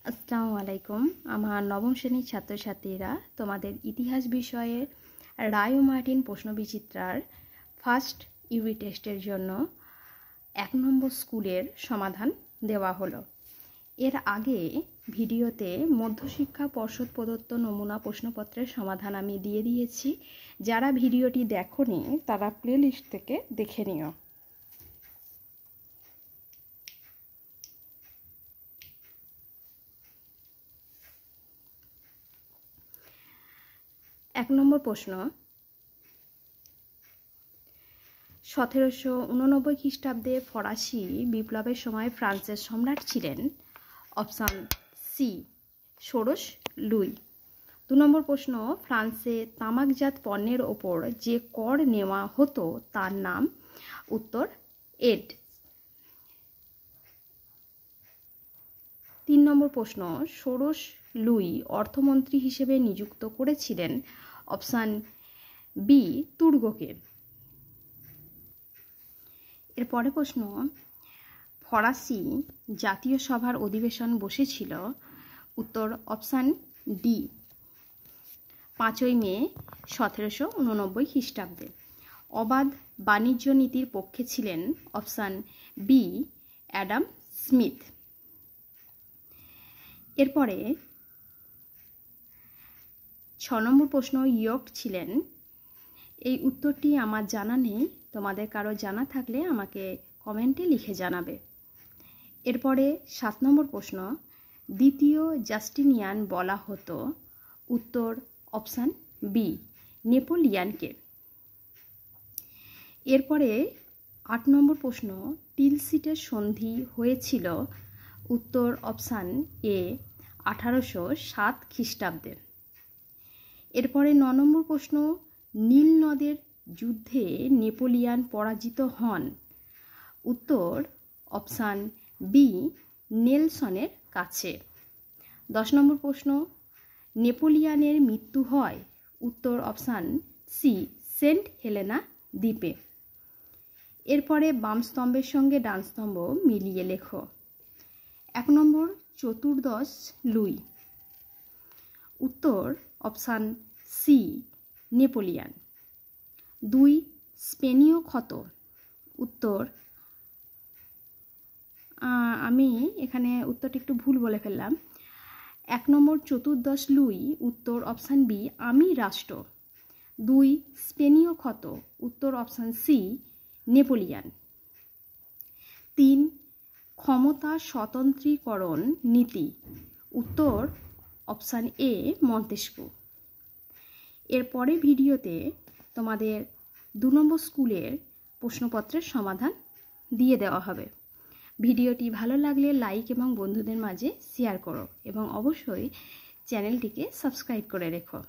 আসসালামু আলাইকুম। আমার নবম শ্রেণীর ছাত্রছাত্রীরা তোমাদের ইতিহাস বিষয়ের রায় ও মার্টিন প্রশ্নবিচিত্রার ফার্স্ট ইউনিট টেস্টের জন্য 1 নম্বর স্কুলের সমাধান দেওয়া হলো। এর আগে ভিডিওতে মধ্যশিক্ষা পর্ষদ প্রদত্ত নমুনা প্রশ্নপত্রের সমাধান আমি দিয়ে দিয়েছি। যারা ভিডিওটি দেখোনি তারা প্লেলিস্ট থেকে দেখে নিও। এক নম্বর প্রশ্ন, 1789 খ্রিস্টাব্দে ফরাসি বিপ্লবের সময় ফ্রান্সের সম্রাট ছিলেন। অপশান সি ষোড়শ লুই। 2 নম্বর প্রশ্ন, ফ্রান্সে তামাকজাত পণ্যের ওপর যে কর নেওয়া হতো তার নাম। উত্তর এড। 3 নম্বর প্রশ্ন, ষোড়শ লুই অর্থমন্ত্রী হিসেবে নিযুক্ত করেছিলেন। অপশান বি তুর্গকে। এরপরে প্রশ্ন, ফরাসি জাতীয় সভার অধিবেশন বসেছিল। উত্তর অপশান ডি 5ই মে 1789 খ্রিস্টাব্দে। অবাধ বাণিজ্য নীতির পক্ষে ছিলেন। Option B Adam Smith. এরপরে 6 নম্বর প্রশ্ন, ইয়র্ক ছিলেন। এই উত্তরটি আমার জানা নেই, তোমাদের কারো জানা থাকলে আমাকে কমেন্টে লিখে জানাবে। এরপরে 7 নম্বর প্রশ্ন, দ্বিতীয় জাস্টিনিয়ান বলা হতো। উত্তর অপশান বি নেপোলিয়ানকে। এরপরে 8 নম্বর প্রশ্ন, টিলসিটের সন্ধি হয়েছিল। উত্তর অপশান এ 1807 খ্রিস্টাব্দে। এরপরে 9 নম্বর প্রশ্ন, নীল নদের যুদ্ধে নেপোলিয়ান পরাজিত হন। উত্তর অপশান বি নেলসনের কাছে। 10 নম্বর প্রশ্ন, নেপোলিয়ানের মৃত্যু হয়। উত্তর অপশান সি সেন্ট হেলেনা দ্বীপে। এরপরে বাম স্তম্ভের সঙ্গে ডান স্তম্ভ মিলিয়ে লেখো। 1 নম্বর চতুর্দশ লুই। উত্তর অপশান সি নেপোলিয়ান। 2 স্পেনীয় ক্ষত। উত্তর আমি এখানে উত্তরটা একটু ভুল বলে ফেললাম। 1 নম্বর চতুর্দশ লুই। উত্তর অপশান বি আমি রাষ্ট্র। 2 স্পেনীয় ক্ষত। উত্তর অপশান সি নেপোলিয়ান। 3 ক্ষমতা স্বতন্ত্রীকরণ নীতি। উত্তর অপশান এ মন্তেস্কু। এরপরে ভিডিওতে তোমাদের 2 নম্বর স্কুলের প্রশ্নপত্রের সমাধান দিয়ে দেওয়া হবে। ভিডিওটি ভালো লাগলে লাইক এবং বন্ধুদের মাঝে শেয়ার করো এবং অবশ্যই চ্যানেলটিকে সাবস্ক্রাইব করে রেখো।